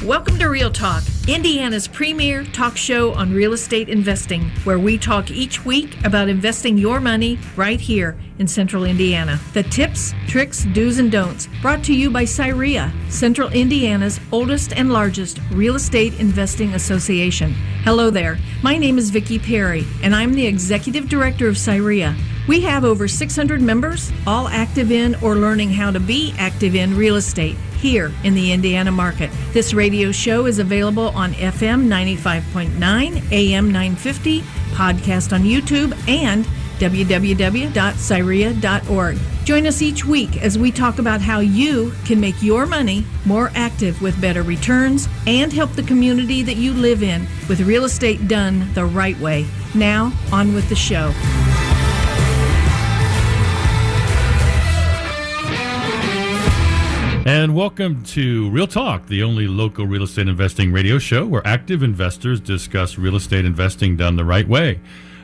Welcome to Real Talk, Indiana's premier talk show on real estate investing, where we talk each week about investing your money right here in Central Indiana. The tips, tricks, do's, and don'ts brought to you by CIREIA, Central Indiana's oldest and largest real estate investing association. Hello there. My name is Vicki Perry, and I'm the Executive Director of CIREIA. We have over 600 members, all active in or learning how to be active in real estate here in the Indiana market. This radio show is available on FM 95.9, AM 950, podcast on YouTube, and www.cireia.org. Join us each week as we talk about how you can make your money more active with better returns and help the community that you live in with real estate done the right way. Now, on with the show. And welcome to Real Talk, the only local real estate investing radio show where active investors discuss real estate investing done the right way.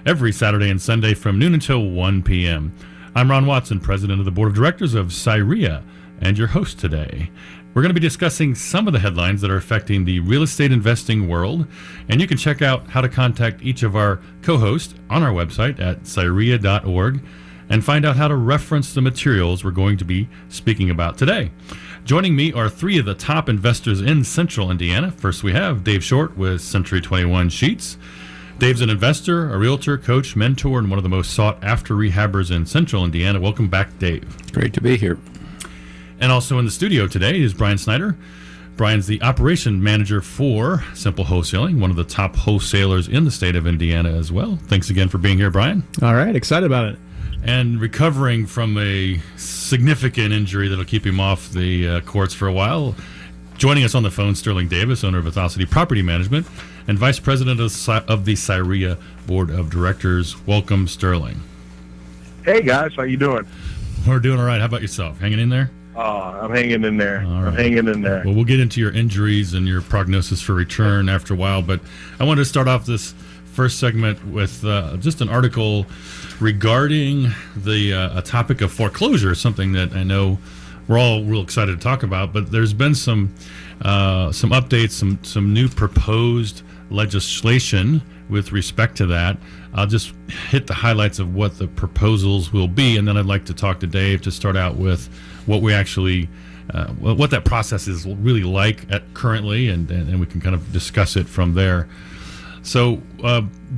Every Saturday and Sunday from noon until 1 p.m. I'm Ron Watson, president of the board of directors of CIREIA, and your host today. We're going to be discussing some of the headlines that are affecting the real estate investing world, and you can check out how to contact each of our co-hosts on our website at cireia.org and find out how to reference the materials we're going to be speaking about today. Joining me are three of the top investors in Central Indiana. First, we have Dave Short with Century 21 Sheets. Dave's an investor, a realtor, coach, mentor, and one of the most sought-after rehabbers in Central Indiana. Welcome back, Dave. Great to be here. And also in the studio today is Brian Snyder. Brian's the operation manager for Simple Wholesaling, one of the top wholesalers in the state of Indiana as well. Thanks again for being here, Brian. All right, excited about it. And recovering from a significant injury that'll keep him off the courts for a while. Joining us on the phone, Sterling Davis, owner of Velocity Property Management and vice president of the CIREIA Board of Directors. Welcome, Sterling. Hey, guys. How you doing? We're doing all right. How about yourself? Hanging in there? Oh, I'm hanging in there. All right. I'm hanging in there. Well, we'll get into your injuries and your prognosis for return after a while, but I wanted to start off this first segment with just an article regarding the a topic of foreclosure, something that I know we're all real excited to talk about. But there's been some updates, some new proposed legislation with respect to that. I'll just hit the highlights of what the proposals will be, and then I'd like to talk to Dave to start out with what we actually what that process is really like currently, and we can kind of discuss it from there. So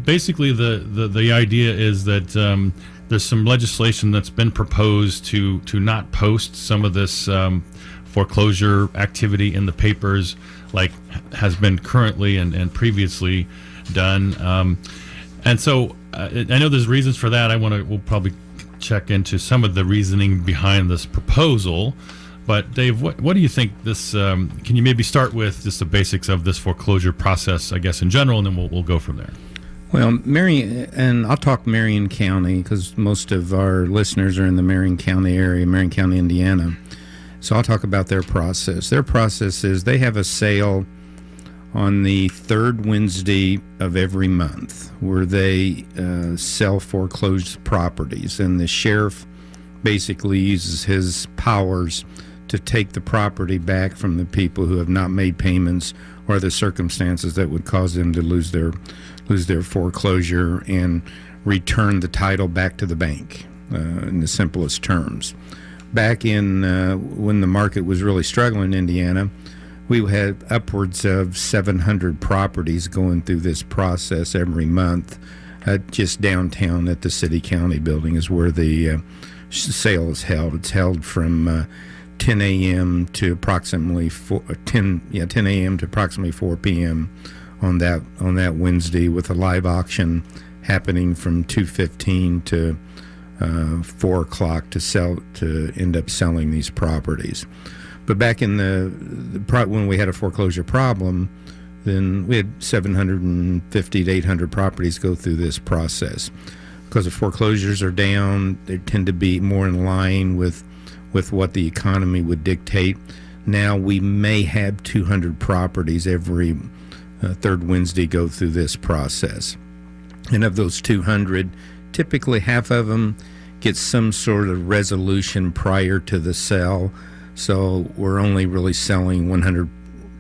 basically, the idea is that there's some legislation that's been proposed to not post some of this foreclosure activity in the papers like has been currently and previously done. And so I know there's reasons for that. We'll probably check into some of the reasoning behind this proposal. But Dave, what do you think this? Can you maybe start with just the basics of this foreclosure process, I guess, in general, and then we'll go from there. Well, I'll talk Marion County because most of our listeners are in the Marion County area, Marion County, Indiana. So I'll talk about their process. Their process is they have a sale on the third Wednesday of every month where they sell foreclosed properties, and the sheriff basically uses his powers to take the property back from the people who have not made payments or the circumstances that would cause them to lose their foreclosure and return the title back to the bank in the simplest terms. Back in when the market was really struggling in Indiana, we had upwards of 700 properties going through this process every month. Just downtown at the city-county building is where the sale is held. It's held from 10 a.m. to approximately 10 a.m. to approximately 4 p.m. on that Wednesday, with a live auction happening from 2:15 to 4 o'clock to end up selling these properties. But back in when we had a foreclosure problem, then we had 750 to 800 properties go through this process. Because the foreclosures are down, they tend to be more in line with what the economy would dictate. Now we may have 200 properties every third Wednesday go through this process. And of those 200, typically half of them get some sort of resolution prior to the sale. So we're only really selling 100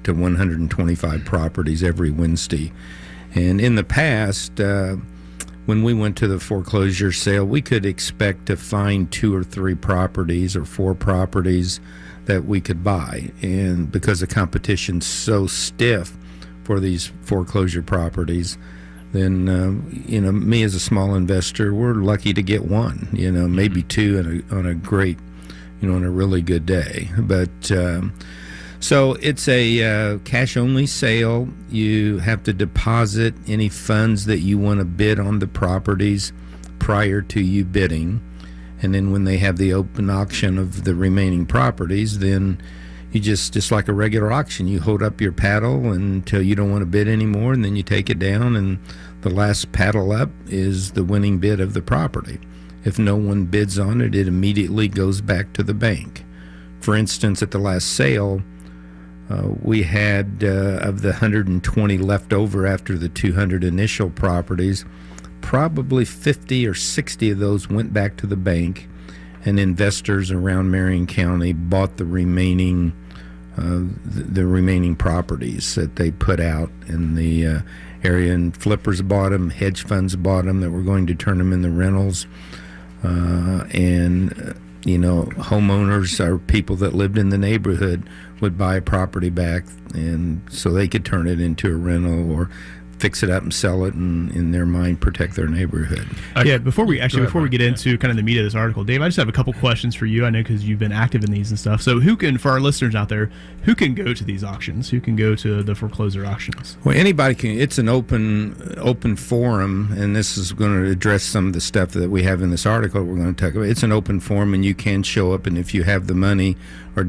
to 125 properties every Wednesday. And in the past, when we went to the foreclosure sale, we could expect to find 2 or 3 properties or 4 properties that we could buy. And because the competition's so stiff for these foreclosure properties, then me as a small investor, we're lucky to get 1, maybe 2 on a great, on a really good day. But so it's a cash only sale. You have to deposit any funds that you want to bid on the properties prior to you bidding, and then when they have the open auction of the remaining properties, then you just like a regular auction, you hold up your paddle until you don't want to bid anymore, and then you take it down, and the last paddle up is the winning bid of the property. If no one bids on it, it immediately goes back to the bank. For instance, at the last sale, we had of the 120 left over after the 200 initial properties, probably 50 or 60 of those went back to the bank, and investors around Marion County bought the remaining properties that they put out in the area, and flippers bought them, hedge funds bought them that were going to turn them into rentals, and homeowners or people that lived in the neighborhood would buy a property back, and so they could turn it into a rental or fix it up and sell it, and in their mind protect their neighborhood. Before we get into kind of the meat of this article, Dave, I just have a couple questions for you. I know because you've been active in these and stuff. So for our listeners out there, who can go to these auctions? Who can go to the foreclosure auctions? Well, anybody can. It's an open forum, and this is going to address some of the stuff that we have in this article we're going to talk about. It's an open forum, and you can show up, and if you have the money or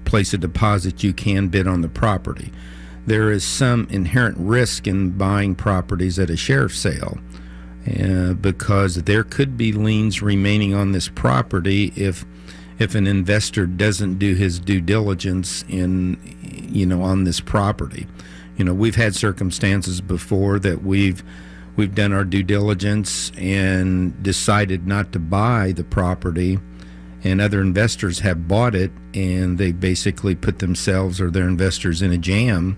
place a deposit, you can bid on the property. There is some inherent risk in buying properties at a sheriff's sale because there could be liens remaining on this property if an investor doesn't do his due diligence on this property. We've had circumstances before that we've done our due diligence and decided not to buy the property, and other investors have bought it, and they basically put themselves or their investors in a jam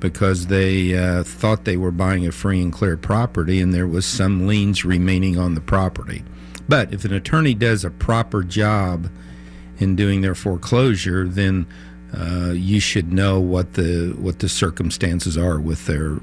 because they thought they were buying a free and clear property, and there was some liens remaining on the property. But if an attorney does a proper job in doing their foreclosure, then you should know what the circumstances are with their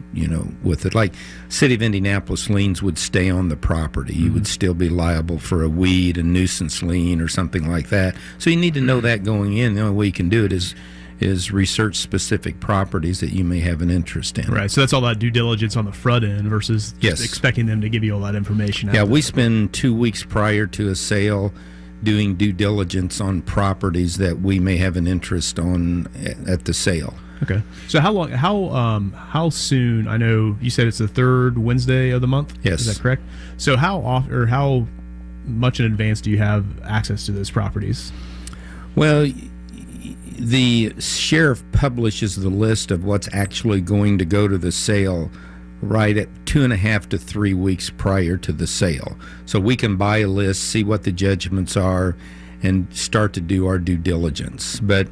with it. Like City of Indianapolis liens would stay on the property. You would still be liable for a weed and nuisance lien or something like that. So you need to know that going in. The only way you can do it is research specific properties that you may have an interest in. Right. So that's all that due diligence on the front end versus just Yes. expecting them to give you all that information. Yeah, we spend 2 weeks prior to a sale doing due diligence on properties that we may have an interest on at the sale. Okay. So how soon? I know you said it's the third Wednesday of the month. Yes. Is that correct? So how often or how much in advance do you have access to those properties? Well, the sheriff publishes the list of what's actually going to go to the sale right at 2.5 to 3 weeks prior to the sale. So we can buy a list, see what the judgments are, and start to do our due diligence. But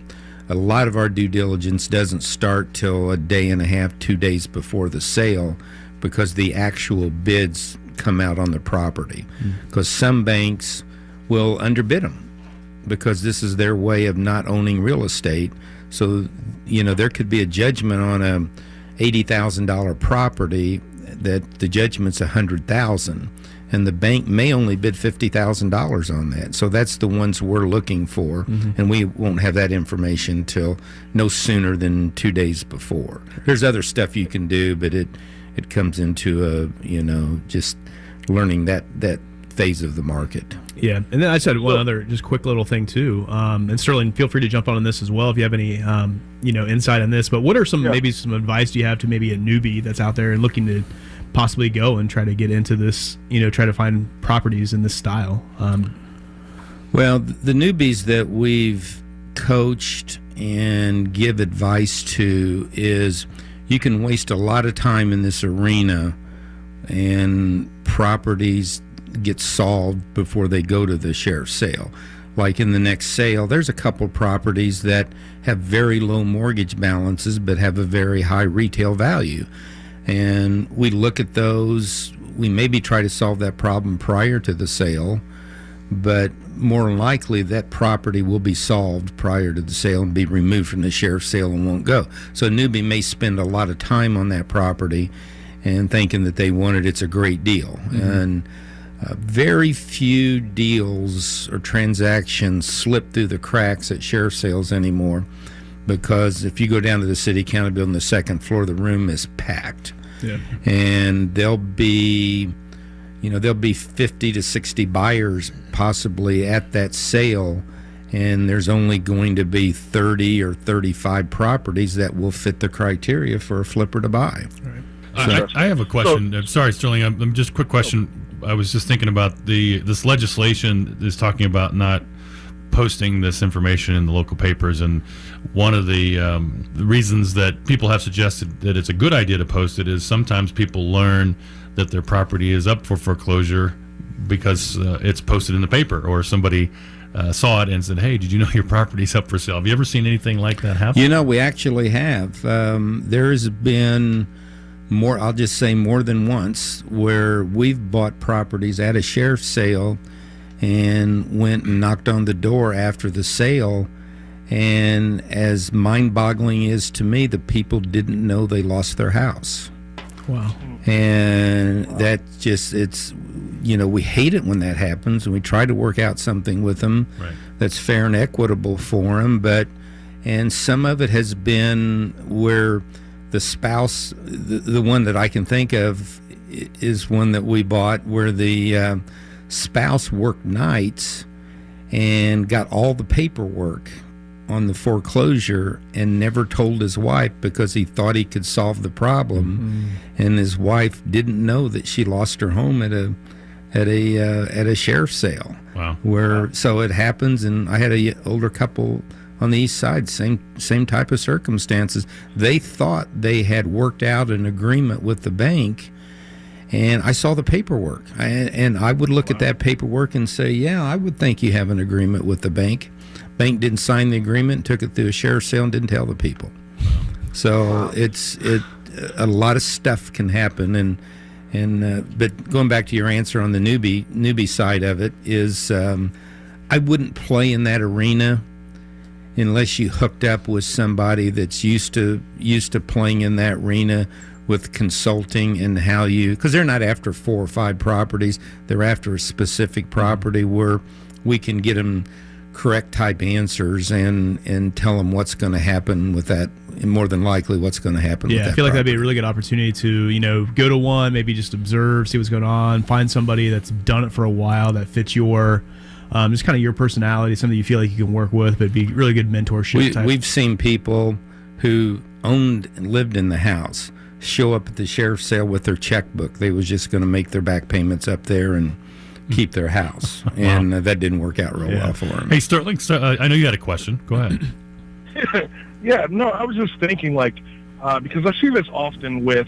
a lot of our due diligence doesn't start till a day and a half, 2 days before the sale, because the actual bids come out on the property. Because some banks will underbid them, because this is their way of not owning real estate. So, there could be a judgment on a $80,000 property that the judgment's $100,000, and the bank may only bid $50,000 on that. So that's the ones we're looking for, and we won't have that information till no sooner than 2 days before. There's other stuff you can do, but it comes into just learning that phase of the market. Yeah, and then I said one other just quick little thing too, and Sterling, feel free to jump on this as well if you have any insight on this. But what are maybe some advice do you have to maybe a newbie that's out there and looking to possibly go and try to get into this, try to find properties in this style? Well, the newbies that we've coached and give advice to is you can waste a lot of time in this arena, and properties get solved before they go to the sheriff's sale. like in the next sale, there's a couple properties that have very low mortgage balances but have a very high retail value. And we look at those, we maybe try to solve that problem prior to the sale, but more likely that property will be solved prior to the sale and be removed from the sheriff's sale and won't go. So a newbie may spend a lot of time on that property and thinking that they want it, it's a great deal. And very few deals or transactions slip through the cracks at sheriff sales anymore, because if you go down to the city county building, the second floor, the room is packed. Yeah. And there'll be 50 to 60 buyers possibly at that sale, and there's only going to be 30 or 35 properties that will fit the criteria for a flipper to buy. Right. I have a question. Sorry, Sterling. I'm just a quick question. I was just thinking about this legislation is talking about not posting this information in the local papers, and one of the reasons that people have suggested that it's a good idea to post it is sometimes people learn that their property is up for foreclosure because it's posted in the paper, or somebody saw it and said, "Hey, did you know your property's up for sale?" Have you ever seen anything like that happen? We actually have. There has been more, I'll just say more than once, where we've bought properties at a sheriff's sale and went and knocked on the door after the sale, and as mind-boggling is to me, the people didn't know they lost their house. Wow. And that just, we hate it when that happens, and we try to work out something with them that's fair and equitable for them, and some of it has been where the spouse, the one that I can think of is one that we bought where the spouse worked nights and got all the paperwork on the foreclosure and never told his wife because he thought he could solve the problem, and his wife didn't know that she lost her home at a sheriff's sale. Wow. So it happens, and I had a older couple on the east side, same type of circumstances. They thought they had worked out an agreement with the bank, and I saw the paperwork, and I would look at that paperwork and say, yeah, I would think you have an agreement with the bank. Bank didn't sign the agreement, took it through a sheriff's sale, and didn't tell the people. So a lot of stuff can happen, but going back to your answer on the newbie side of it is, I wouldn't play in that arena unless you hooked up with somebody that's used to playing in that arena with consulting and how because they're not after 4 or 5 properties, they're after a specific property where we can get them correct type answers and tell them what's going to happen with that, and more than likely what's going to happen with that. I feel like that'd be a property. really good opportunity to go to one, maybe just observe, see what's going on, find somebody that's done it for a while that fits your just kind of your personality, something you feel like you can work with, but be really good mentorship. We've seen people who owned and lived in the house show up at the sheriff's sale with their checkbook. They was just going to make their back payments up there and keep their house, and that didn't work out real well for them. Hey, Sterling, I know you had a question. Go ahead. Yeah, no, I was just thinking, because I see this often with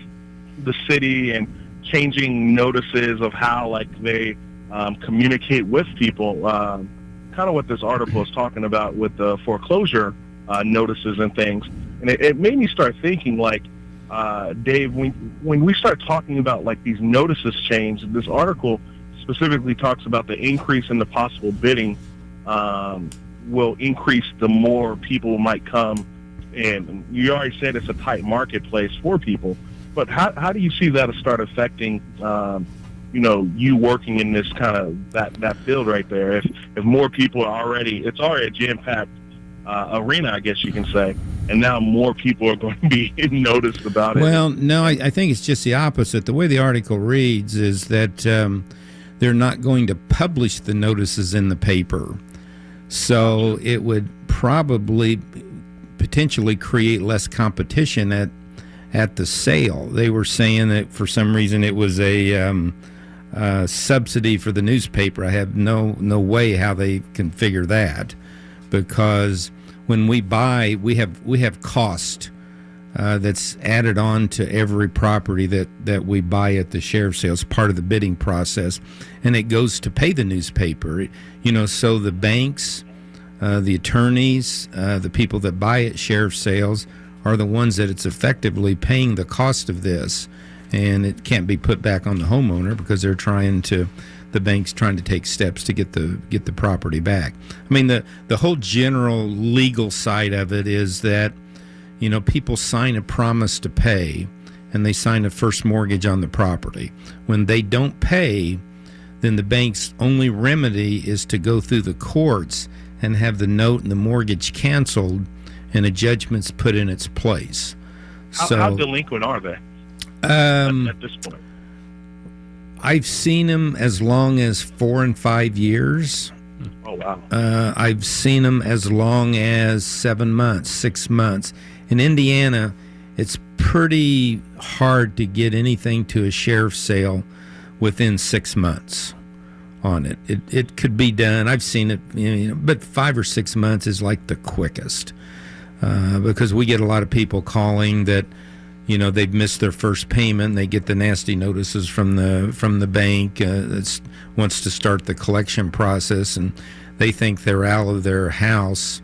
the city and changing notices of how, they communicate with people. Kind of what this article is talking about with the foreclosure notices and things. And it made me start thinking, Dave, when we start talking about, these notices change, this article specifically talks about the increase in the possible bidding will increase the more people might come. And you already said it's a tight marketplace for people. But how do you see that start affecting you working in this kind of that field right there? If more people are it's already a jam-packed arena, I guess you can say, and now more people are going to be noticed about it. Well, no, I think it's just the opposite. The way the article reads is that they're not going to publish the notices in the paper, so it would probably potentially create less competition at the sale. They were saying that for some reason it was a subsidy for the newspaper. I have no way how they can figure that, because when we buy, we have cost that's added on to every property that we buy at the sheriff's sale. It's part of the bidding process, and it goes to pay the newspaper. So the banks, the attorneys, the people that buy at sheriff's sales are the ones that it's effectively paying the cost of this, and it can't be put back on the homeowner because the bank's trying to take steps to get the property back. I mean, the whole general legal side of it is that, people sign a promise to pay, and they sign a first mortgage on the property. When they don't pay, then the bank's only remedy is to go through the courts and have the note and the mortgage canceled and a judgment's put in its place. How delinquent are they at this point? I've seen them as long as 4 and 5 years. Oh, wow. I've seen them as long as 7 months, 6 months. In Indiana, it's pretty hard to get anything to a sheriff's sale within 6 months on it. It could be done. I've seen it, but 5 or 6 months is like the quickest, because we get a lot of people calling that, they've missed their first payment. They get the nasty notices from the bank that wants to start the collection process, and they think they're out of their house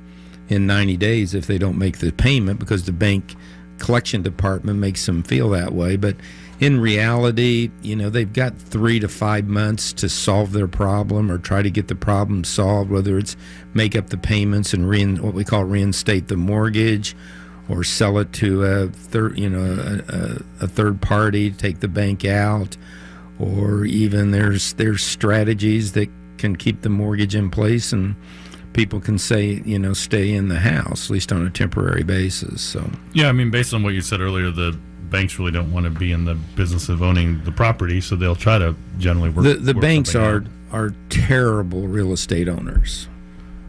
in 90 days if they don't make the payment, because the bank collection department makes them feel that way. But in reality, they've got 3 to 5 months to solve their problem or try to get the problem solved, whether it's make up the payments and what we call reinstate the mortgage, or sell it to a third party, take the bank out, or even there's strategies that can keep the mortgage in place and people can stay in the house, at least on a temporary basis. So yeah, I mean, based on what you said earlier, the banks really don't want to be in the business of owning the property, so they'll try to generally work. The banks are terrible real estate owners.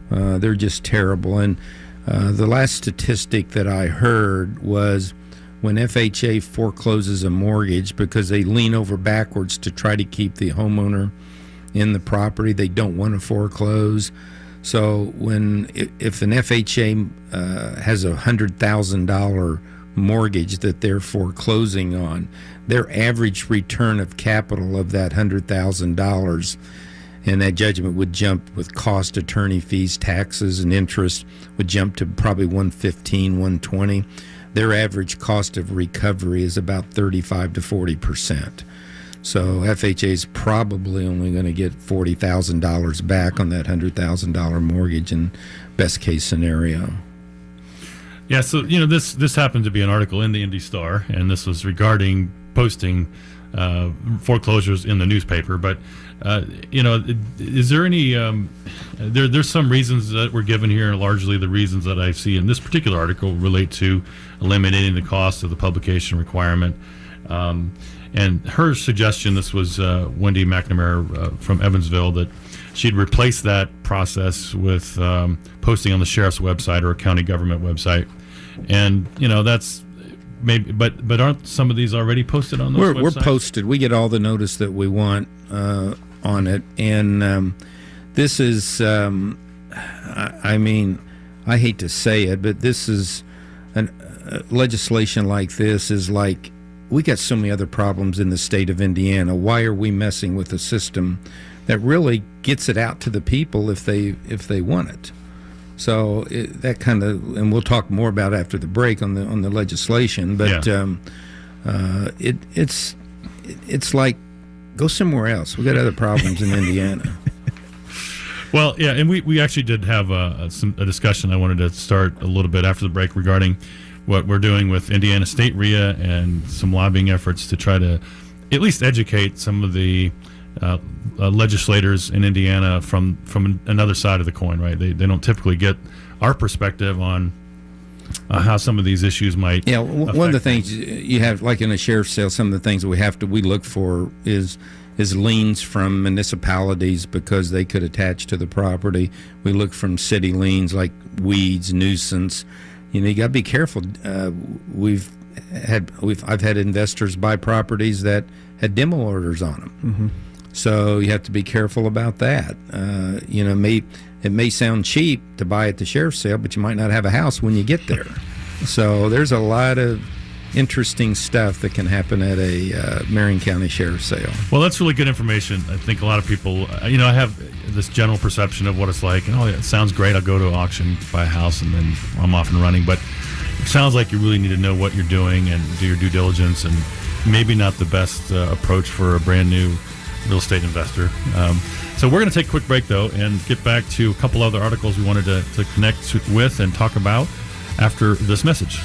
They're just terrible. And the last statistic that I heard was when FHA forecloses a mortgage because they lean over backwards to try to keep the homeowner in the property, they don't want to foreclose. So if an FHA has $100,000 mortgage that they're foreclosing on, their average return of capital of that $100,000, and that judgment would jump with cost, attorney fees, taxes, and interest, would jump to probably 115, 120. Their average cost of recovery is about 35 to 40%. So FHA is probably only going to get $40,000 back on that $100,000 mortgage in best case scenario. Yeah, so this happened to be an article in the Indy Star, and this was regarding posting foreclosures in the newspaper. But is there any? There's some reasons that were given here, and largely the reasons that I see in this particular article relate to eliminating the cost of the publication requirement. And her suggestion, this was Wendy McNamara from Evansville, that she'd replace that process with posting on the sheriff's website or a county government website. And that's maybe, but aren't some of these already posted on those websites? We're posted. We get all the notice that we want on it, and this is, I mean, I hate to say it, but this is legislation like this is like, we got so many other problems in the state of Indiana. Why are we messing with a system that really gets it out to the people if they want it? So that kind of, and we'll talk more about after the break on the legislation. But yeah. It's like, go somewhere else. We got other problems in Indiana. Well, yeah, and we actually did have a discussion I wanted to start a little bit after the break regarding what we're doing with Indiana State CIREIA and some lobbying efforts to try to at least educate some of the legislators in Indiana from another side of the coin, right? They don't typically get our perspective on how some of these issues might. Yeah, one of the things you have, like in a sheriff's sale, some of the things that we look for is liens from municipalities because they could attach to the property. We look from city liens like weeds, nuisance. You got to be careful. I've had investors buy properties that had demo orders on them. Mm-hmm. So you have to be careful about that. It may sound cheap to buy at the sheriff's sale, but you might not have a house when you get there. So there's a lot of interesting stuff that can happen at a Marion County Sheriff's sale. Well, that's really good information. I think a lot of people, I have this general perception of what it's like. And, it sounds great. I'll go to an auction, buy a house, and then I'm off and running. But it sounds like you really need to know what you're doing and do your due diligence, and maybe not the best approach for a brand new real estate investor. So we're going to take a quick break, though, and get back to a couple other articles we wanted to connect with and talk about after this message.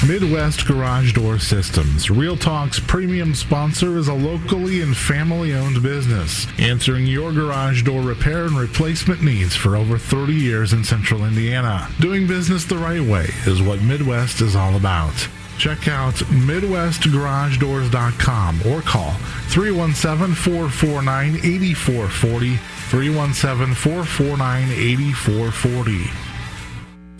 Midwest Garage Door Systems, Real Talk's premium sponsor, is a locally and family-owned business, answering your garage door repair and replacement needs for over 30 years in central Indiana. Doing business the right way is what Midwest is all about. Check out MidwestGarageDoors.com or call 317-449-8440, 317-449-8440.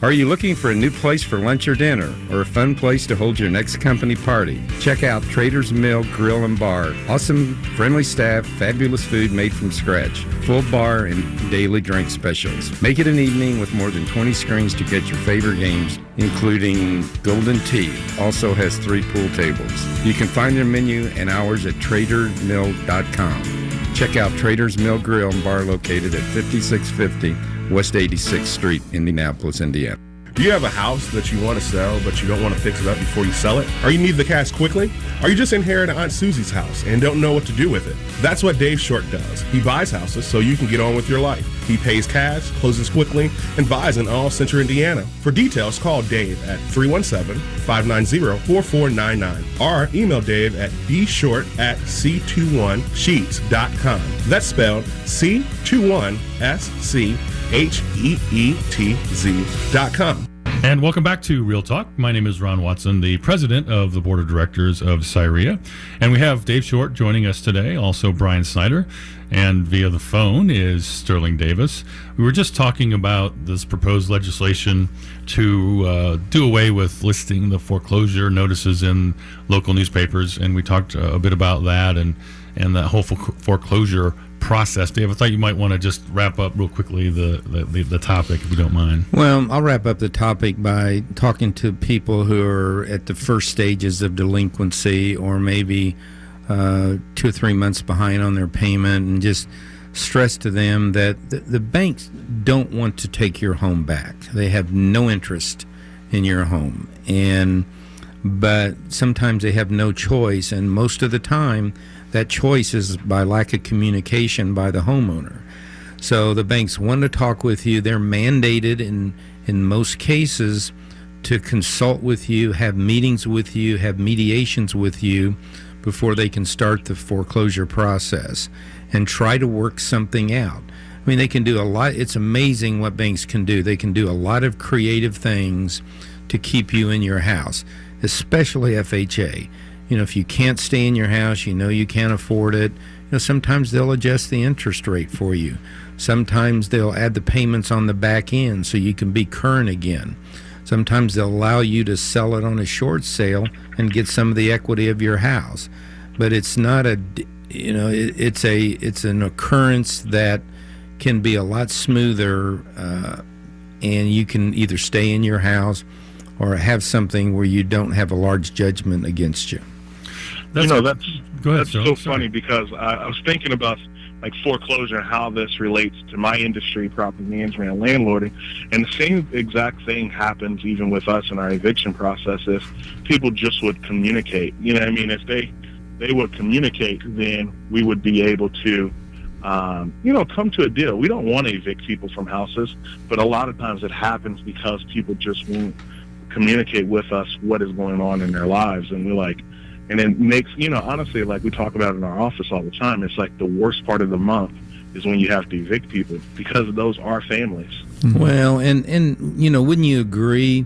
Are you looking for a new place for lunch or dinner, or a fun place to hold your next company party? Check out Trader's Mill Grill and Bar. Awesome, friendly staff, fabulous food made from scratch, full bar and daily drink specials. Make it an evening with more than 20 screens to catch your favorite games, including Golden Tee. Also has 3 pool tables. You can find their menu and hours at tradermill.com. Check out Trader's Mill Grill and Bar, located at 5650 West 86th Street, Indianapolis, Indiana. Do you have a house that you want to sell, but you don't want to fix it up before you sell it? Or you need the cash quickly? Or you just inherited Aunt Susie's house and don't know what to do with it? That's what Dave Short does. He buys houses so you can get on with your life. He pays cash, closes quickly, and buys in all central Indiana. For details, call Dave at 317-590-4499 or email Dave at bshort@c21sheets.com. That's spelled C21SCHEETZ.com. And welcome back to Real Talk. My name is Ron Watson, the president of the board of directors of CIREIA. And we have Dave Short joining us today, also Brian Snyder, and via the phone is Sterling Davis. We were just talking about this proposed legislation to do away with listing the foreclosure notices in local newspapers, and we talked a bit about that and the whole foreclosure process. Dave, I thought you might want to just wrap up real quickly the topic, if you don't mind. Well, I'll wrap up the topic by talking to people who are at the first stages of delinquency, or maybe 2 or 3 months behind on their payment, and just stress to them that the banks don't want to take your home back. They have no interest in your home, but sometimes they have no choice, and most of the time that choice is by lack of communication by the homeowner. So the banks want to talk with you. They're mandated in most cases to consult with you, have meetings with you, have mediations with you before they can start the foreclosure process and try to work something out. I mean, they can do a lot. It's amazing what banks can do. They can do a lot of creative things to keep you in your house, especially FHA. If you can't stay in your house, you can't afford it, sometimes they'll adjust the interest rate for you. Sometimes they'll add the payments on the back end so you can be current again. Sometimes they'll allow you to sell it on a short sale and get some of the equity of your house. But it's not it's an occurrence that can be a lot smoother, and you can either stay in your house or have something where you don't have a large judgment against you. That's so funny, because I was thinking about like foreclosure and how this relates to my industry, property management and landlording, and the same exact thing happens even with us in our eviction process. If people just would communicate, if they would communicate, then we would be able to come to a deal. We don't want to evict people from houses, but a lot of times it happens because people just won't communicate with us what is going on in their lives, and we're like, and it makes, honestly, like we talk about in our office all the time, it's like the worst part of the month is when you have to evict people, because those are families. Well, and wouldn't you agree,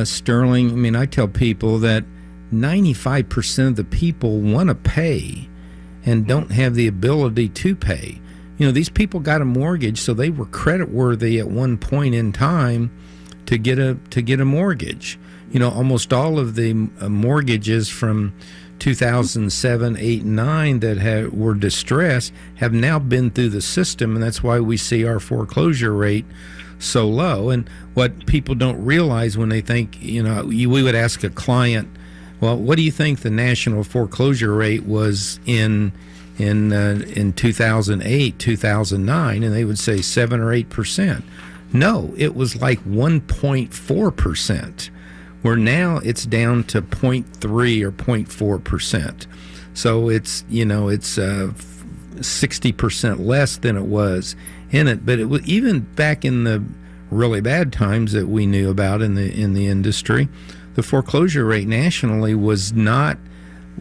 Sterling? I mean, I tell people that 95% of the people want to pay and don't have the ability to pay. These people got a mortgage, so they were credit worthy at one point in time to get a mortgage. Almost all of the mortgages from 2007, 8, and 9 that were distressed have now been through the system, and that's why we see our foreclosure rate so low. And what people don't realize when they think, we would ask a client, well, what do you think the national foreclosure rate was in 2008, 2009? And they would say 7 or 8%. No, it was like 1.4%. Where now it's down to 0.3 or 0.4%. So it's 60% less than it was in it. But it was even back in the really bad times that we knew about in the industry, the foreclosure rate nationally was not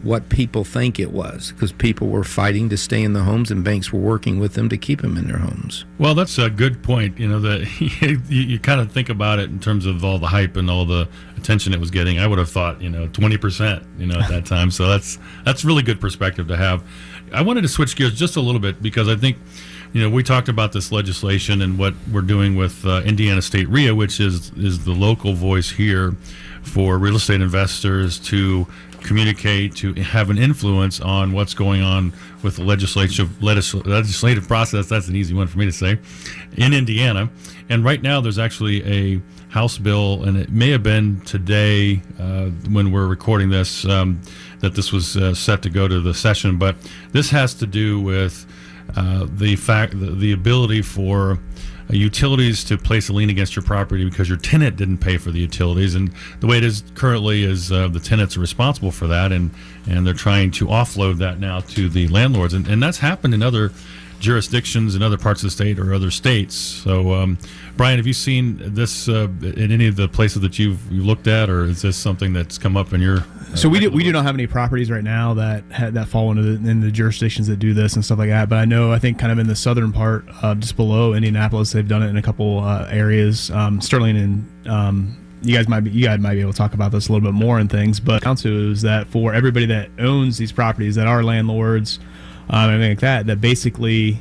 what people think it was, because people were fighting to stay in the homes and banks were working with them to keep them in their homes. Well, that's a good point. That you kind of think about it in terms of all the hype and all the attention it was getting. I would have thought 20% at that time. So that's really good perspective to have. I wanted to switch gears just a little bit because I think we talked about this legislation and what we're doing with Indiana State REIA, which is the local voice here for real estate investors to communicate, to have an influence on what's going on with the legislative process. That's an easy one for me to say, in Indiana. And right now there's actually a House bill, and it may have been today when we're recording this, that this was set to go to the session. But this has to do with the ability for utilities to place a lien against your property because your tenant didn't pay for the utilities. And the way it is currently is the tenants are responsible for that, and they're trying to offload that now to the landlords. And that's happened in other jurisdictions in other parts of the state or other states. So, Brian, have you seen this in any of the places that you've looked at, or is this something that's come up in your... So we do not have any properties right now that fall into the jurisdictions that do this and stuff like that. But I think kind of in the southern part, just below Indianapolis, they've done it in a couple areas. Sterling and you guys might be able to talk about this a little bit more and things. But council is that for everybody that owns these properties that are landlords, everything like that basically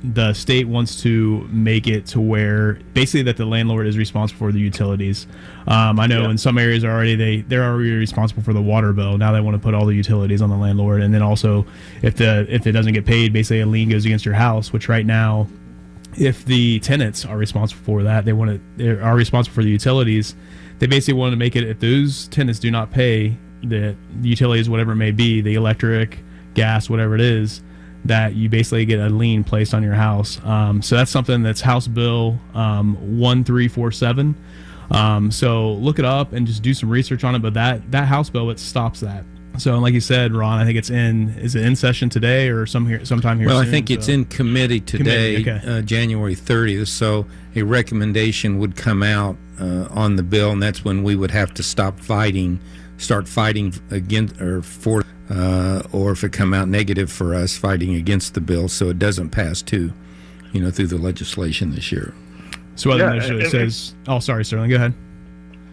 the state wants to make it to where basically that the landlord is responsible for the utilities. I know in some areas they're already responsible for the water bill. Now they want to put all the utilities on the landlord, and then also if it doesn't get paid, basically a lien goes against your house. Which right now, if the tenants are responsible for that, they are responsible for the utilities. They basically want to make it if those tenants do not pay the utilities, whatever it may be, the electric, gas, whatever it is, that you basically get a lien placed on your house. So that's something that's House Bill 1347. So look it up and just do some research on it. But that House bill, it stops that. So like you said, Ron, I think is it in session today or sometime here Well, soon? I think it's in committee today, okay. January 30th. So a recommendation would come out on the bill, and that's when we would have to start fighting against or for, or if it come out negative for us, fighting against the bill so it doesn't pass through the legislation this year. So it says, oh, sorry, Sterling, go ahead.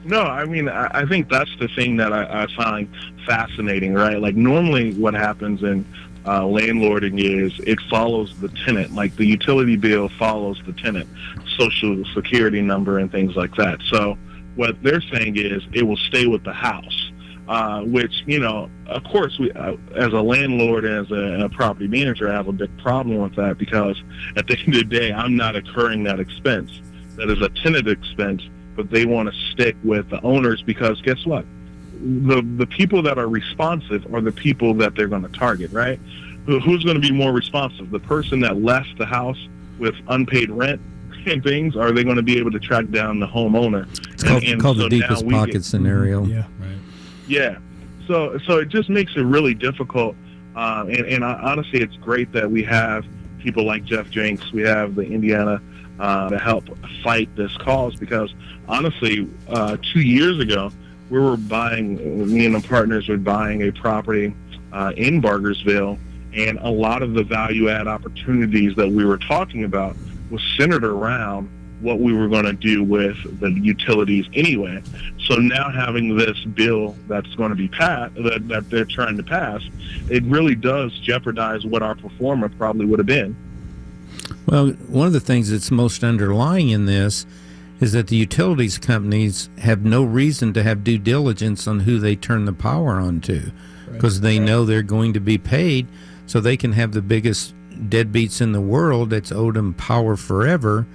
No, I mean, I think that's the thing that I find fascinating, right? Like normally what happens in landlording is it follows the tenant, like the utility bill follows the tenant, social security number and things like that. So what they're saying is it will stay with the house, which, of course, we, as a landlord, as a property manager, I have a big problem with that because at the end of the day, I'm not incurring that expense. That is a tenant expense, but they want to stick with the owners because guess what? The people that are responsive are the people that they're going to target, right? Who's going to be more responsive? The person that left the house with unpaid rent and things? Are they going to be able to track down the homeowner? It's called the deepest pocket scenario. Yeah. Right. Yeah. So it just makes it really difficult. And honestly, it's great that we have people like Jeff Jenks. We have the Indiana to help fight this cause because honestly, 2 years ago, me and the partners were buying a property in Bargersville, and a lot of the value add opportunities that we were talking about was centered around what we were going to do with the utilities anyway. So now having this bill that's going to be passed, that they're trying to pass, it really does jeopardize what our performer probably would have been. Well, one of the things that's most underlying in this is that the utilities companies have no reason to have due diligence on who they turn the power on to. because they know they're going to be paid, so they can have the biggest deadbeats in the world that's owed them power forever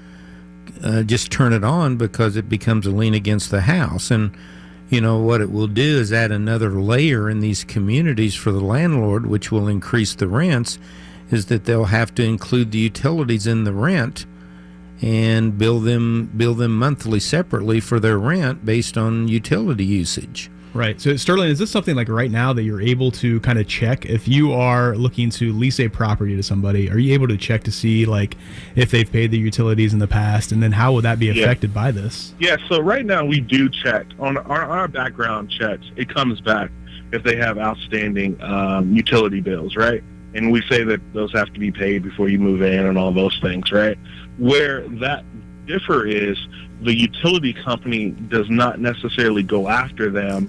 just turn it on because it becomes a lien against the house. And you know what it will do is add another layer in these communities for the landlord, which will increase the rents, is that they'll have to include the utilities in the rent and bill them monthly separately for their rent based on utility usage. Right. So, Sterling, is this something like right now that you're able to kind of check if you are looking to lease a property to somebody? Are you able to check to see like if they've paid the utilities in the past, and then how would that be affected by this? Yeah. So right now we do check on our background checks. It comes back if they have outstanding utility bills, right? And we say that those have to be paid before you move in and all those things, right? Where that differ is the utility company does not necessarily go after them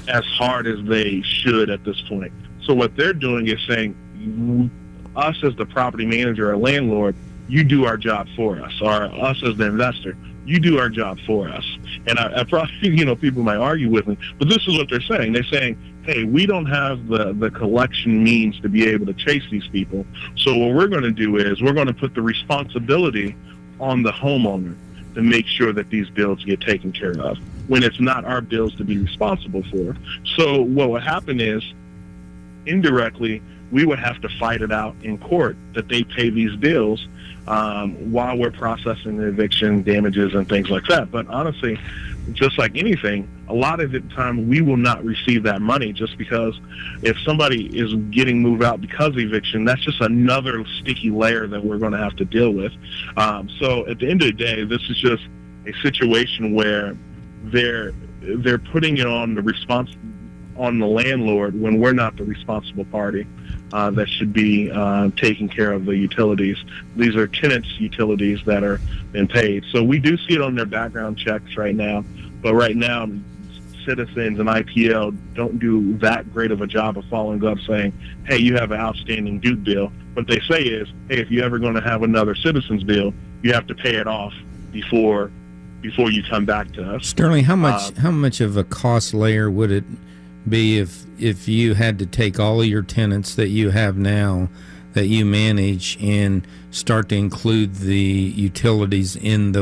as hard as they should at this point. So what they're doing is saying, us as the property manager or landlord, you do our job for us, or us as the investor, you do our job for us. And I probably, people might argue with me, but this is what they're saying. They're saying, hey, we don't have the collection means to be able to chase these people. So what we're going to do is we're going to put the responsibility on the homeowner to make sure that these bills get taken care of when it's not our bills to be responsible for. So what would happen is, indirectly, we would have to fight it out in court that they pay these bills while we're processing the eviction damages and things like that. But honestly, just like anything, a lot of the time we will not receive that money, just because if somebody is getting moved out because of eviction, that's just another sticky layer that we're going to have to deal with. So at the end of the day, this is just a situation where they're putting it on the landlord when we're not the responsible party that should be taking care of the utilities. These are tenants' utilities that are being paid. So we do see it on their background checks right now. But right now, Citizens and IPL don't do that great of a job of following up saying, hey, you have an outstanding Duke bill. What they say is, hey, if you're ever going to have another Citizens bill, you have to pay it off before you come back to us. Sterling, how much of a cost layer would it be if you had to take all of your tenants that you have now that you manage and start to include the utilities in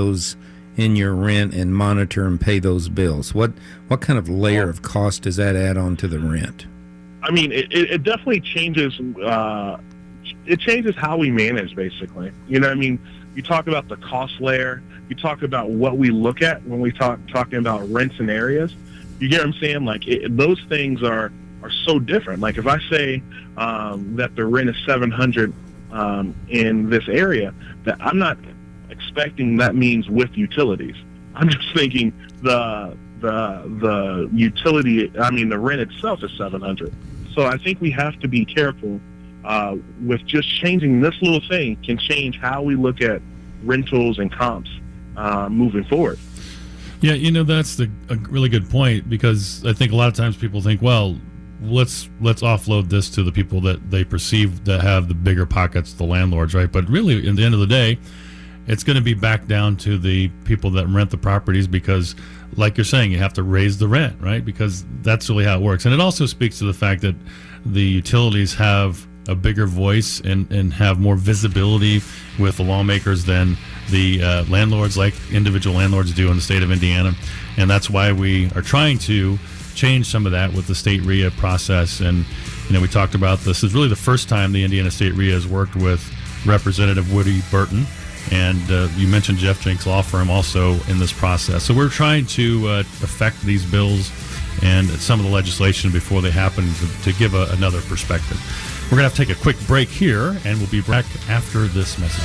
your rent and monitor and pay those bills? What kind of layer of cost does that add on to the rent? I mean, it definitely changes. It changes how we manage, basically. You know what I mean? You talk about the cost layer. You talk about what we look at when we talking about rents and areas. You get what I'm saying? Like, those things are so different. Like, if I say that the rent is $700 in this area, that I'm not expecting that means with utilities. I'm just thinking the utility, the rent itself is $700. So I think we have to be careful with just changing this little thing can change how we look at rentals and comps moving forward. Yeah, that's a really good point, because I think a lot of times people think, well, let's offload this to the people that they perceive that have the bigger pockets, the landlords, right? But really, in the end of the day, it's going to be back down to the people that rent the properties, because, like you're saying, you have to raise the rent, right? Because that's really how it works. And it also speaks to the fact that the utilities have a bigger voice and have more visibility with the lawmakers than the landlords, like individual landlords do in the state of Indiana. And that's why we are trying to change some of that with the state RIA process. And, we talked about this is really the first time the Indiana State RIA has worked with Representative Woody Burton. And you mentioned Jeff Jenks Law Firm also in this process. So we're trying to affect these bills and some of the legislation before they happen to give another perspective. We're going to have to take a quick break here, and we'll be back after this message.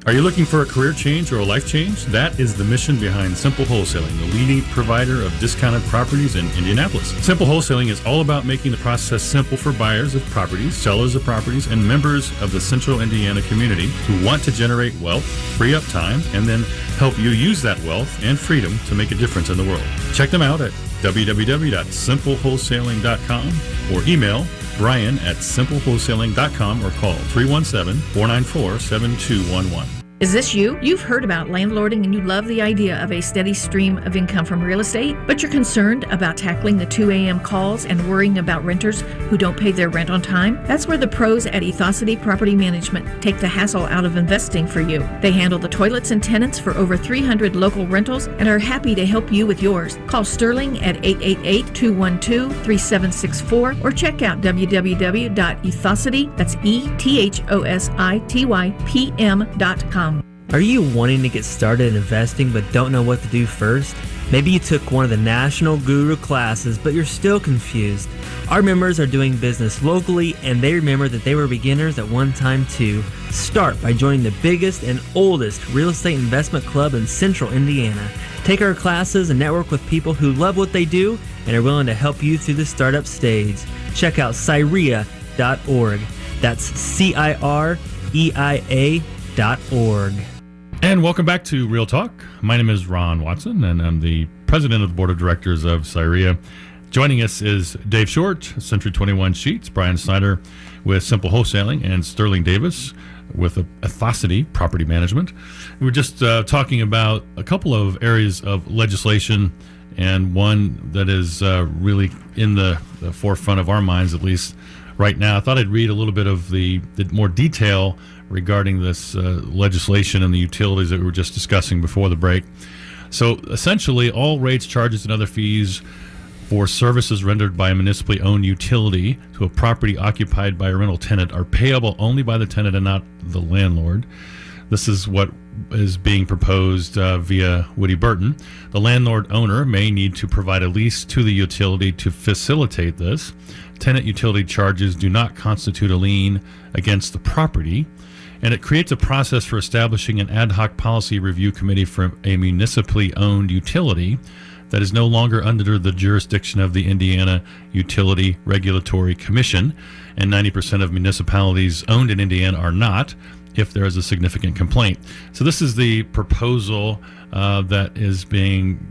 Are you looking for a career change or a life change? That is the mission behind Simple Wholesaling, the leading provider of discounted properties in Indianapolis. Simple Wholesaling is all about making the process simple for buyers of properties, sellers of properties, and members of the central Indiana community who want to generate wealth, free up time, and then help you use that wealth and freedom to make a difference in the world. Check them out at www.simplewholesaling.com or email Brian at simplewholesaling.com or call 317-494-7211. Is this you? You've heard about landlording and you love the idea of a steady stream of income from real estate, but you're concerned about tackling the 2 a.m. calls and worrying about renters who don't pay their rent on time? That's where the pros at Ethosity Property Management take the hassle out of investing for you. They handle the toilets and tenants for over 300 local rentals and are happy to help you with yours. Call Sterling at 888-212-3764 or check out www.ethosity, that's ETHOSITYPM.com. Are you wanting to get started in investing but don't know what to do first? Maybe you took one of the National Guru classes, but you're still confused. Our members are doing business locally, and they remember that they were beginners at one time too. Start by joining the biggest and oldest real estate investment club in Central Indiana. Take our classes and network with people who love what they do and are willing to help you through the startup stage. Check out CIREIA.org. That's CIREIA.org. And welcome back to Real Talk. My name is Ron Watson, and I'm the president of the board of directors of CIREIA. Joining us is Dave Short, Century 21 Sheets, Brian Snyder with Simple Wholesaling, and Sterling Davis with Ethosity Property Management. We were just talking about a couple of areas of legislation, and one that is really in the forefront of our minds, at least right now. I thought I'd read a little bit of the more detail regarding this legislation and the utilities that we were just discussing before the break. So essentially, all rates, charges, and other fees for services rendered by a municipally owned utility to a property occupied by a rental tenant are payable only by the tenant and not the landlord. This is what is being proposed via Woody Burton. The landlord owner may need to provide a lease to the utility to facilitate this. Tenant utility charges do not constitute a lien against the property, and it creates a process for establishing an ad hoc policy review committee for a municipally owned utility that is no longer under the jurisdiction of the Indiana Utility Regulatory Commission, and 90% of municipalities owned in Indiana are not, if there is a significant complaint. So this is the proposal that is being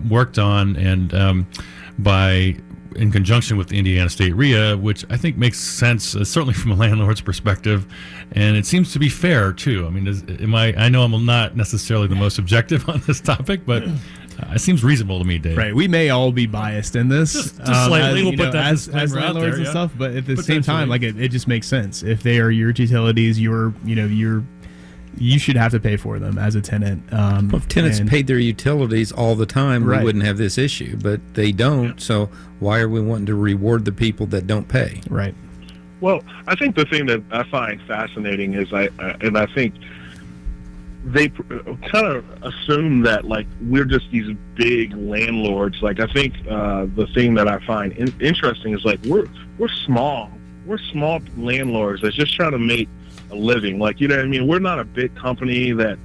worked on and in conjunction with the Indiana State RIA, which I think makes sense, certainly from a landlord's perspective, and it seems to be fair too. I mean, I know I'm not necessarily the most objective on this topic, but it seems reasonable to me, Dave. Right, we may all be biased in this, just slightly. We'll put that as landlords there, and yeah. stuff. But at the same time, like it just makes sense. If they are your utilities, you should have to pay for them as a tenant. Well, if tenants paid their utilities all the time, Right. we wouldn't have this issue. But they don't, so why are we wanting to reward the people that don't pay? Right. Well, I think the thing that I find fascinating is I think they kind of assume that like we're just these big landlords. Like I think the thing that I find interesting is like we're small landlords that's just trying to make a living. Like, you know what I mean? We're not a big company that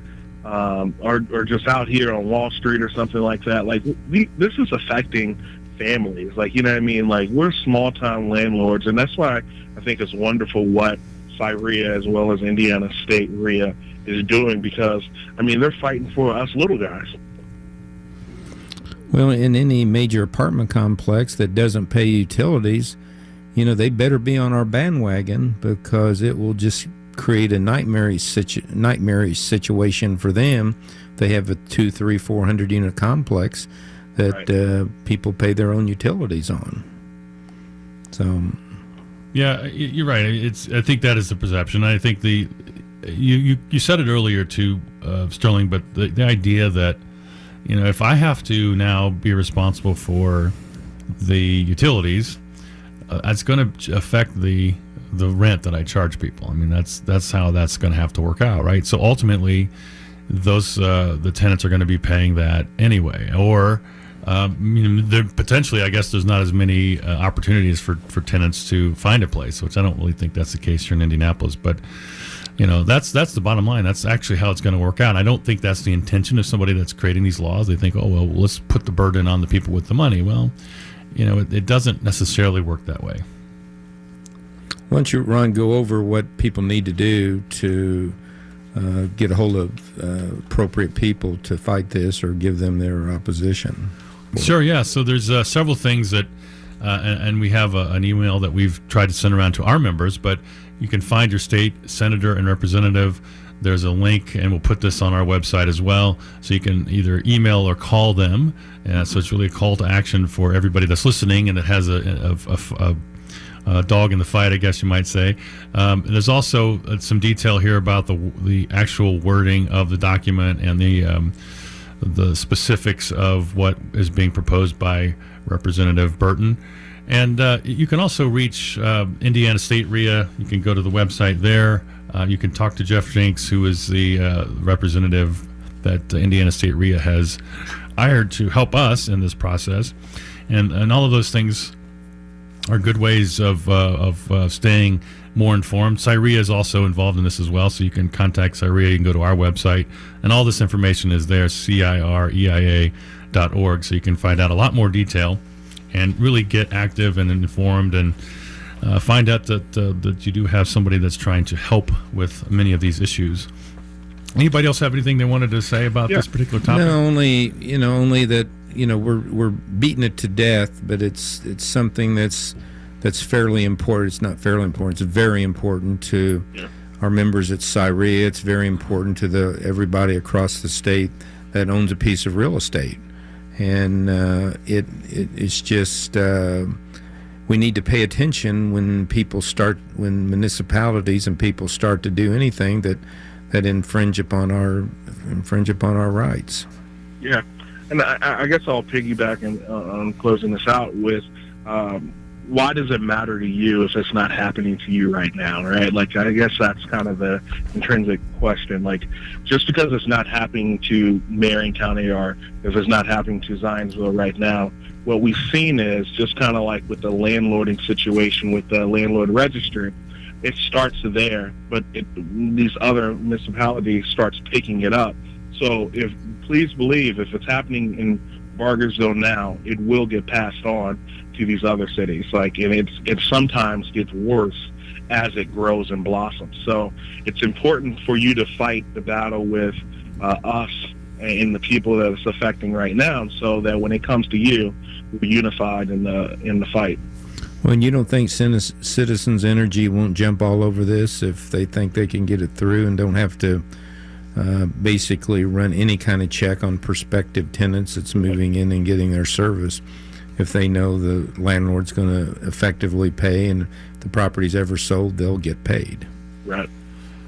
are just out here on Wall Street or something like that. Like this is affecting families. Like, you know what I mean? Like we're small town landlords, and that's why I think it's wonderful what CIREIA as well as Indiana State RIA is doing, because I mean they're fighting for us little guys. Well, in any major apartment complex that doesn't pay utilities, they better be on our bandwagon, because it will just create a nightmarish situation for them. They have a 200, 300, 400 unit complex that Right. People pay their own utilities on. So, Yeah, you're right. I think that is the perception. I think you said it earlier too, Sterling, but the idea that if I have to now be responsible for the utilities, that's going to affect the rent that I charge people. I mean, that's how that's going to have to work out, right? So ultimately, the tenants are going to be paying that anyway, or potentially, I guess there's not as many opportunities for tenants to find a place, which I don't really think that's the case here in Indianapolis. But that's the bottom line. That's actually how it's going to work out. I don't think that's the intention of somebody that's creating these laws. They think, oh well, let's put the burden on the people with the money. Well, it doesn't necessarily work that way. why don't you, Ron, go over what people need to do to get a hold of appropriate people to fight this or give them their opposition? Sure, yeah. So there's several things that, and we have an email that we've tried to send around to our members, but you can find your state senator and representative there's a link, and we'll put this on our website as well, so you can either email or call them. So it's really a call to action for everybody that's listening and that has a dog in the fight, I guess you might say. And there's also some detail here about the actual wording of the document and the specifics of what is being proposed by Representative Burton. And you can also reach Indiana State REIA. You can go to the website there. You can talk to Jeff Jenks, who is the representative that Indiana State REIA has hired to help us in this process. And all of those things are good ways of staying more informed. CIREIA is also involved in this as well, so you can contact CIREIA. You can go to our website, and all this information is there, CIREIA.org, so you can find out a lot more detail and really get active and informed, and find out that you do have somebody that's trying to help with many of these issues. Anybody else have anything they wanted to say about this particular topic? No, only that we're beating it to death, but it's something that's fairly important. It's not fairly important. It's very important to our members at CIREIA. It's very important to everybody across the state that owns a piece of real estate, and it's just we need to pay attention when municipalities and people start to do anything that infringe upon our rights. Yeah, and I guess I'll piggyback on closing this out with why does it matter to you if it's not happening to you right now, right? Like, I guess that's kind of the intrinsic question. Like, just because it's not happening to Marion County, or if it's not happening to Zionsville right now, what we've seen is just kind of like with the landlording situation with the landlord registry, it starts there, but these other municipalities starts picking it up. So please believe if it's happening in Bargersville now, it will get passed on to these other cities. Like, and it sometimes gets worse as it grows and blossoms. So it's important for you to fight the battle with us and the people that it's affecting right now, so that when it comes to you, we're unified in the fight. Well, and you don't think Citizens Energy won't jump all over this if they think they can get it through and don't have to basically run any kind of check on prospective tenants that's moving in and getting their service, if they know the landlord's going to effectively pay, and if the property's ever sold, they'll get paid. Right.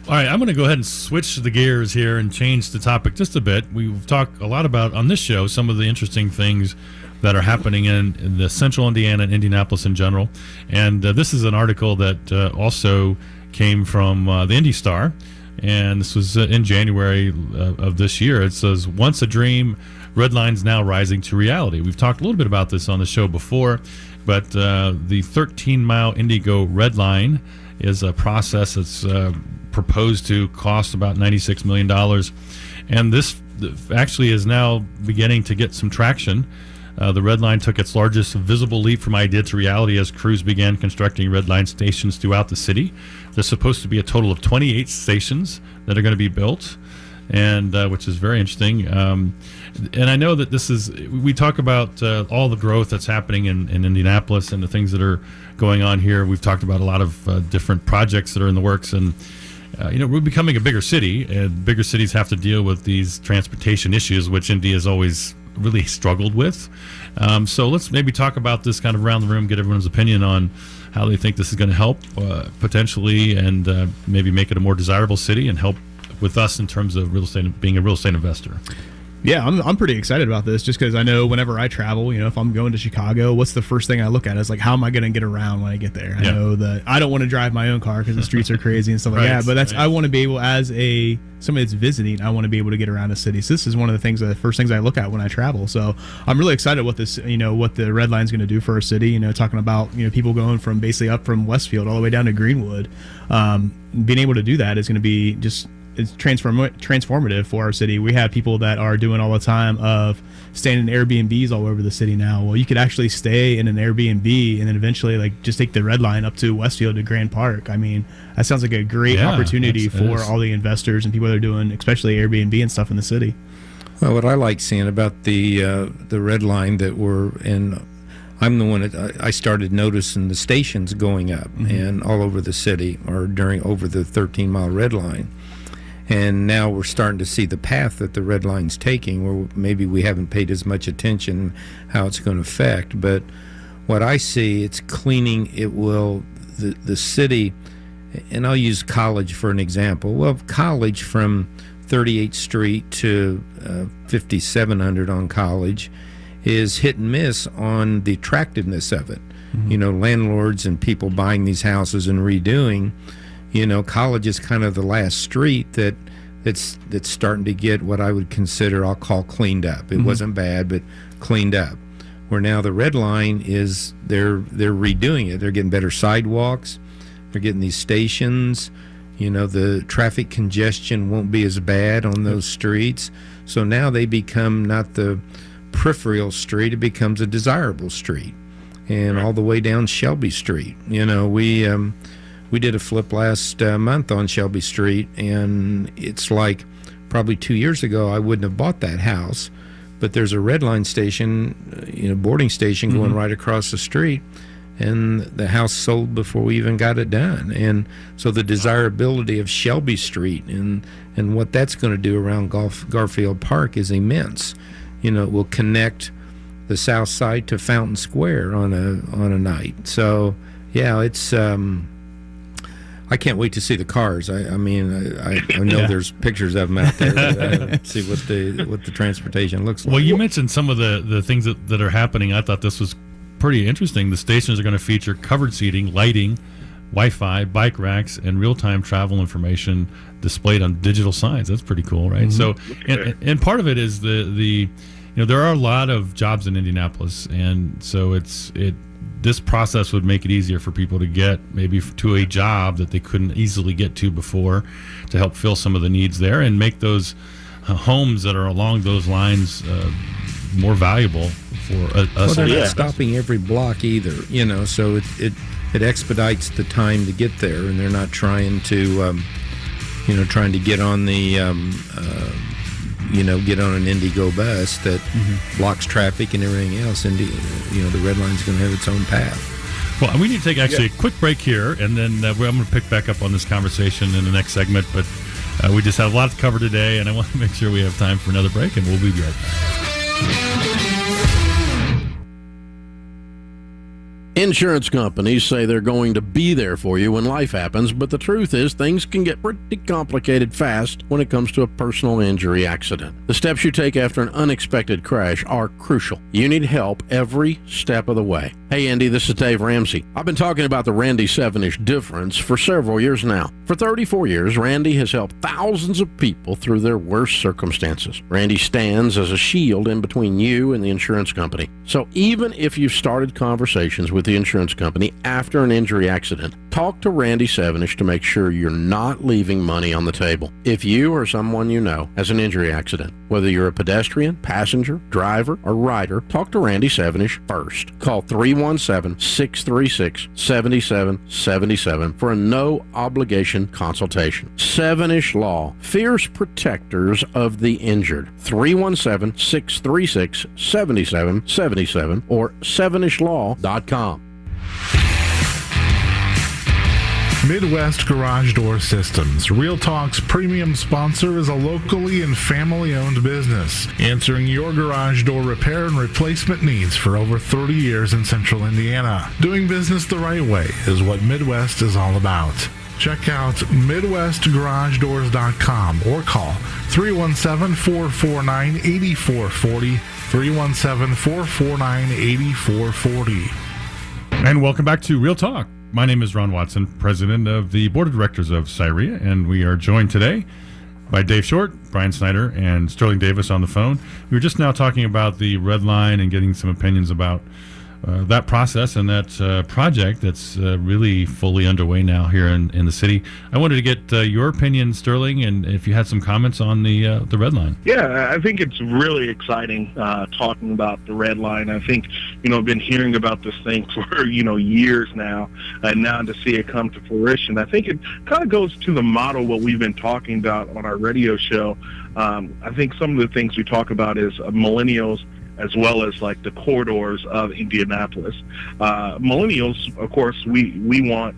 All right, I'm going to go ahead and switch the gears here and change the topic just a bit. We've talked a lot about, on this show, some of the interesting things that are happening in the central Indiana and Indianapolis in general. And this is an article that also came from the Indy Star, and this was in January of this year. It says, "Once a dream, red lines now rising to reality." We've talked a little bit about this on the show before, but the 13-mile Indigo Red Line is a process that's proposed to cost about $96 million. And this actually is now beginning to get some traction. The Red Line took its largest visible leap from idea to reality as crews began constructing Red Line stations throughout the city. There's supposed to be a total of 28 stations that are going to be built, and which is very interesting. And I know that we talk about all the growth that's happening in Indianapolis and the things that are going on here. We've talked about a lot of different projects that are in the works, and we're becoming a bigger city, and bigger cities have to deal with these transportation issues, which Indy has always really struggled with. So let's maybe talk about this kind of around the room, get everyone's opinion on how they think this is going to help potentially, and maybe make it a more desirable city and help with us in terms of real estate, being a real estate investor. Yeah, I'm pretty excited about this, just because I know whenever I travel, if I'm going to Chicago, what's the first thing I look at is like, how am I going to get around when I get there? I know that I don't want to drive my own car because the streets are crazy and stuff like that, but I want to be able, as somebody that's visiting, I want to be able to get around a city. So this is one of the first things I look at when I travel. So I'm really excited what this, what the Red Line's going to do for our city. Talking about people going from basically up from Westfield all the way down to Greenwood. Being able to do that is going to be it's transformative for our city. We have people that are doing all the time of staying in Airbnbs all over the city now. Well, you could actually stay in an Airbnb and then eventually just take the Red Line up to Westfield to Grand Park. I mean, that sounds like a great opportunity for all the investors and people that are doing, especially Airbnb and stuff in the city. Well, what I like seeing about the Red Line that we're in, I'm the one that I started noticing the stations going up and all over the city, or over the 13-mile Red Line. And now we're starting to see the path that the red line's taking, where maybe we haven't paid as much attention how it's going to affect. But what I see, it's cleaning. It will, the city, and I'll use College for an example. Well, College from 38th Street to 5700 on College is hit and miss on the attractiveness of it. You know, landlords and people buying these houses and redoing. You know, College is kind of the last street that's starting to get what I would consider, I'll call cleaned up. It wasn't bad, but cleaned up. Where now the red line is they're redoing it. They're getting better sidewalks. They're getting these stations. You know, the traffic congestion won't be as bad on those streets. So now they become not the peripheral street, it becomes a desirable street. And all the way down Shelby Street. You know, we did a flip last month on Shelby Street, and it's like probably 2 years ago I wouldn't have bought that house, but there's a red line station, boarding station going right across the street, and the house sold before we even got it done. And so the desirability of Shelby Street and what that's going to do around Garfield Park is immense. You know, it will connect the south side to Fountain Square on a night. So yeah, it's I can't wait to see the cars. I mean, I know there's pictures of them out there. But I haven't see what the transportation looks like. Well, you mentioned some of the things that are happening. I thought this was pretty interesting. The stations are going to feature covered seating, lighting, Wi-Fi, bike racks, and real-time travel information displayed on digital signs. That's pretty cool, right? So, and part of it is the there are a lot of jobs in Indianapolis, and so this process would make it easier for people to get maybe to a job that they couldn't easily get to before, to help fill some of the needs there and make those homes that are along those lines more valuable for us. Well, they're not stopping every block either, so it expedites the time to get there, and they're not trying to get on the get on an Indigo bus that blocks traffic and everything else. And the red line's going to have its own path. Well, we need to take actually a quick break here, and then I'm going to pick back up on this conversation in the next segment. But we just have a lot to cover today, and I want to make sure we have time for another break, and we'll be right back. Insurance companies say they're going to be there for you when life happens, but the truth is things can get pretty complicated fast when it comes to a personal injury accident. The steps you take after an unexpected crash are crucial. You need help every step of the way. Hey Andy, this is Dave Ramsey. I've been talking about the Randy 7-ish difference for several years now. For 34 years, Randy has helped thousands of people through their worst circumstances. Randy stands as a shield in between you and the insurance company. So even if you've started conversations with the insurance company after an injury accident, talk to Randy 7-ish to make sure you're not leaving money on the table. If you or someone you know has an injury accident, whether you're a pedestrian, passenger, driver, or rider, talk to Randy 7-ish first. Call 317-636-7777 for a no-obligation consultation. 7-ish Law, fierce protectors of the injured. 317-636-7777 or 7ishlaw.com. Midwest Garage Door Systems, Real Talk's premium sponsor, is a locally and family-owned business, answering your garage door repair and replacement needs for over 30 years in central Indiana. Doing business the right way is what Midwest is all about. Check out MidwestGarageDoors.com or call 317-449-8440, 317-449-8440. And welcome back to Real Talk. My name is Ron Watson, president of the board of directors of CIREIA, and we are joined today by Dave Short, Brian Snyder, and Sterling Davis on the phone. We were just now talking about the red line and getting some opinions about that process and that project that's really fully underway now here in the city. I wanted to get your opinion, Sterling, and if you had some comments on the red line. Yeah, I think it's really exciting talking about the red line. I think, I've been hearing about this thing for, years now, and now to see it come to fruition. I think it kind of goes to the model what we've been talking about on our radio show. I think some of the things we talk about is millennials, as well as like the corridors of Indianapolis. Millennials, of course, we want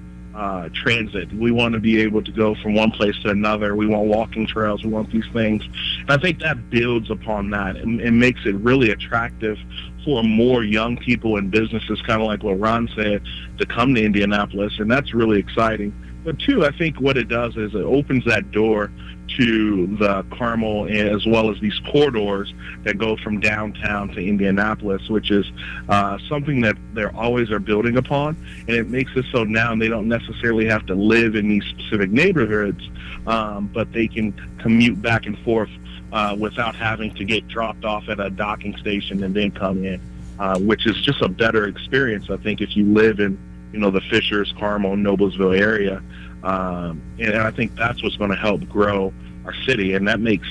transit. We want to be able to go from one place to another. We want walking trails. We want these things. And I think that builds upon that and makes it really attractive for more young people and businesses, kind of like what Ron said, to come to Indianapolis. And that's really exciting. But two, I think what it does is it opens that door to the Carmel as well as these corridors that go from downtown to Indianapolis, which is something that they always are building upon. And it makes it so now they don't necessarily have to live in these specific neighborhoods, but they can commute back and forth without having to get dropped off at a docking station and then come in, which is just a better experience, I think, if you live in the Fishers, Carmel, Noblesville area. And I think that's what's going to help grow our city. And that makes,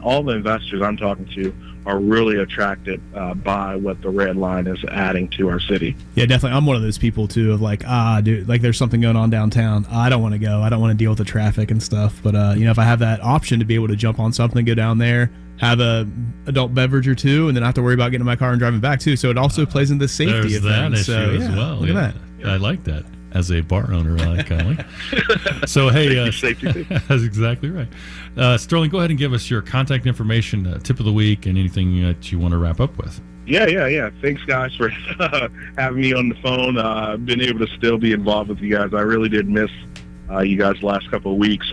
all the investors I'm talking to are really attracted by what the Red Line is adding to our city. Yeah, definitely. I'm one of those people, too, of like, dude, like there's something going on downtown. I don't want to go. I don't want to deal with the traffic and stuff. But, if I have that option to be able to jump on something, go down there, have a adult beverage or two, and then not have to worry about getting in my car and driving back, too. So it also plays into the safety of things. There's that issue as well. Look at that. I like that. As a bar owner, I kind of like. So, hey, that's exactly right. Sterling, go ahead and give us your contact information, tip of the week, and anything that you want to wrap up with. Yeah. Thanks, guys, for having me on the phone. I've been able to still be involved with you guys. I really did miss you guys the last couple of weeks.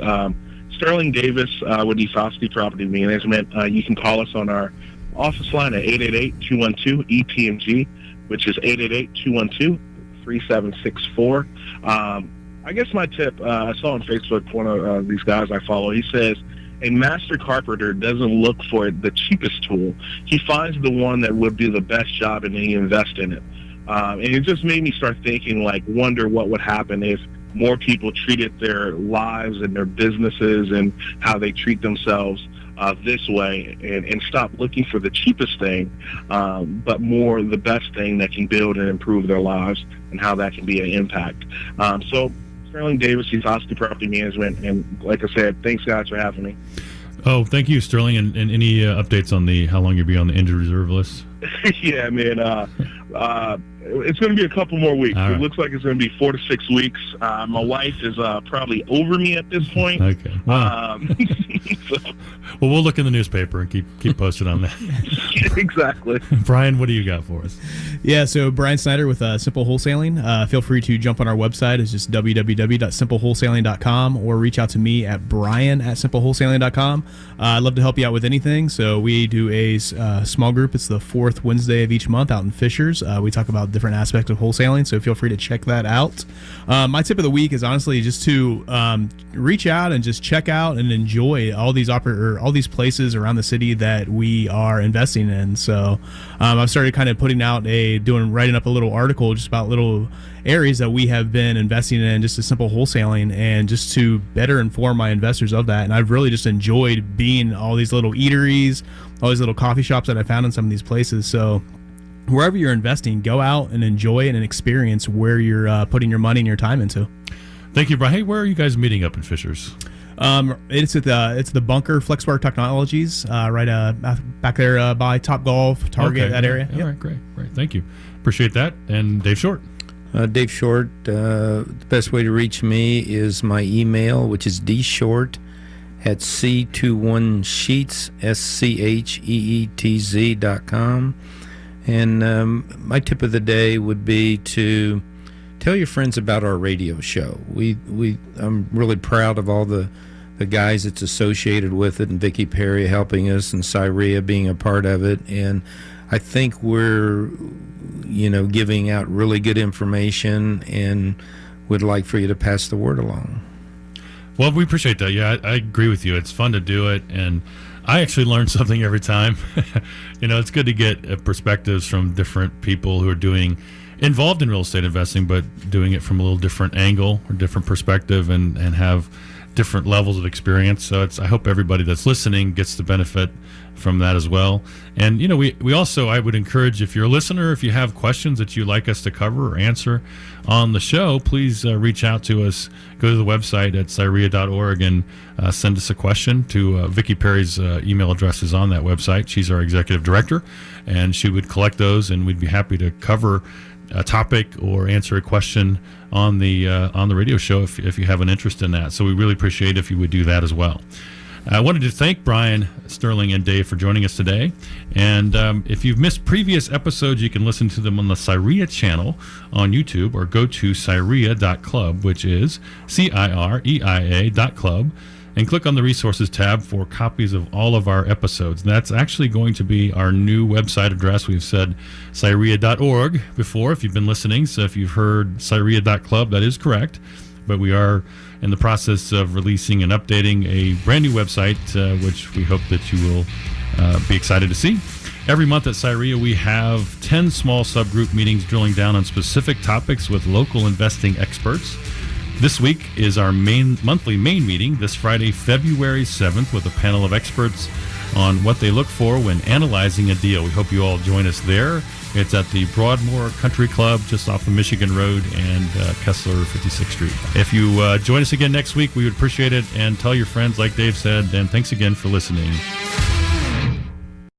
Sterling Davis with East Ospey Property Management. You can call us on our office line at 888-212-EPMG, which is 888-212-3764. I guess my tip, I saw on Facebook one of these guys I follow, he says, a master carpenter doesn't look for the cheapest tool. He finds the one that would do the best job and then he invests in it. And it just made me start thinking, wonder what would happen if more people treated their lives and their businesses and how they treat themselves this way and stop looking for the cheapest thing, but more the best thing that can build and improve their lives and how that can be an impact. So Sterling Davis, East Ospey Property Management, and like I said, thanks guys for having me. Oh, thank you, Sterling. And any updates on how long you'll be on the injured reserve list? Yeah, man. It's going to be a couple more weeks. All right. It looks like it's going to be 4 to 6 weeks. My wife is probably over me at this point. Okay. Wow. Well, we'll look in the newspaper and keep posted on that. Exactly. Brian, what do you got for us? Yeah, so Brian Snyder with Simple Wholesaling. Feel free to jump on our website. It's just www.simplewholesaling.com, or reach out to me at brian@simplewholesaling.com. I'd love to help you out with anything. So we do a small group. It's the fourth Wednesday of each month out in Fishers. We talk about different aspects of wholesaling, so feel free to check that out. My tip of the week is honestly just to reach out and just check out and enjoy all these places around the city that we are investing in. So I've started kind of writing up a little article just about little areas that we have been investing in, just a simple wholesaling, and just to better inform my investors of that. And I've really just enjoyed being all these little eateries, all these little coffee shops that I found in some of these places. So wherever you're investing, go out and enjoy it and experience where you're putting your money and your time into. Thank you, Brian. Hey, where are you guys meeting up in Fishers? It's the Bunker Flex Bar Technologies, right back there by Top Golf, Target, that area. All right, great. Thank you. Appreciate that. And Dave Short. Dave Short, the best way to reach me is my email, which is dshort@c21sheets, SCHEETZ.com. And my tip of the day would be to tell your friends about our radio show. I'm really proud of all the guys that's associated with it, and Vicki Perry helping us, and CIREIA being a part of it. And I think we're, giving out really good information, and would like for you to pass the word along. Well, we appreciate that. Yeah, I agree with you. It's fun to do it, and I actually learn something every time. It's good to get perspectives from different people who are involved in real estate investing, but doing it from a little different angle or different perspective, and have different levels of experience. So I hope everybody that's listening gets the benefit from that as well. And we also, I would encourage, if you're a listener, if you have questions that you'd like us to cover or answer on the show, please reach out to us. Go to the website at CIREIA.org and send us a question to Vicki Perry's email address is on that website. She's our executive director, and she would collect those, and we'd be happy to cover a topic or answer a question on the radio show if you have an interest in that. So we really appreciate if you would do that as well. I wanted to thank Brian, Sterling, and Dave for joining us today. And if you've missed previous episodes, you can listen to them on the CIREIA channel on YouTube, or go to CIREIA.club, which is CIREIA.club, and click on the resources tab for copies of all of our episodes. And that's actually going to be our new website address. We've said CIREIA.org before if you've been listening. So if you've heard CIREIA.club, that is correct. But we are in the process of releasing and updating a brand new website, which we hope that you will be excited to see. Every month at CIREIA, we have 10 small subgroup meetings drilling down on specific topics with local investing experts. This week is our monthly main meeting this Friday, February 7th, with a panel of experts on what they look for when analyzing a deal. We hope you all join us there. It's at the Broadmoor Country Club, just off of Michigan Road and Kessler 56th Street. If you join us again next week, we would appreciate it, and tell your friends, like Dave said, and thanks again for listening.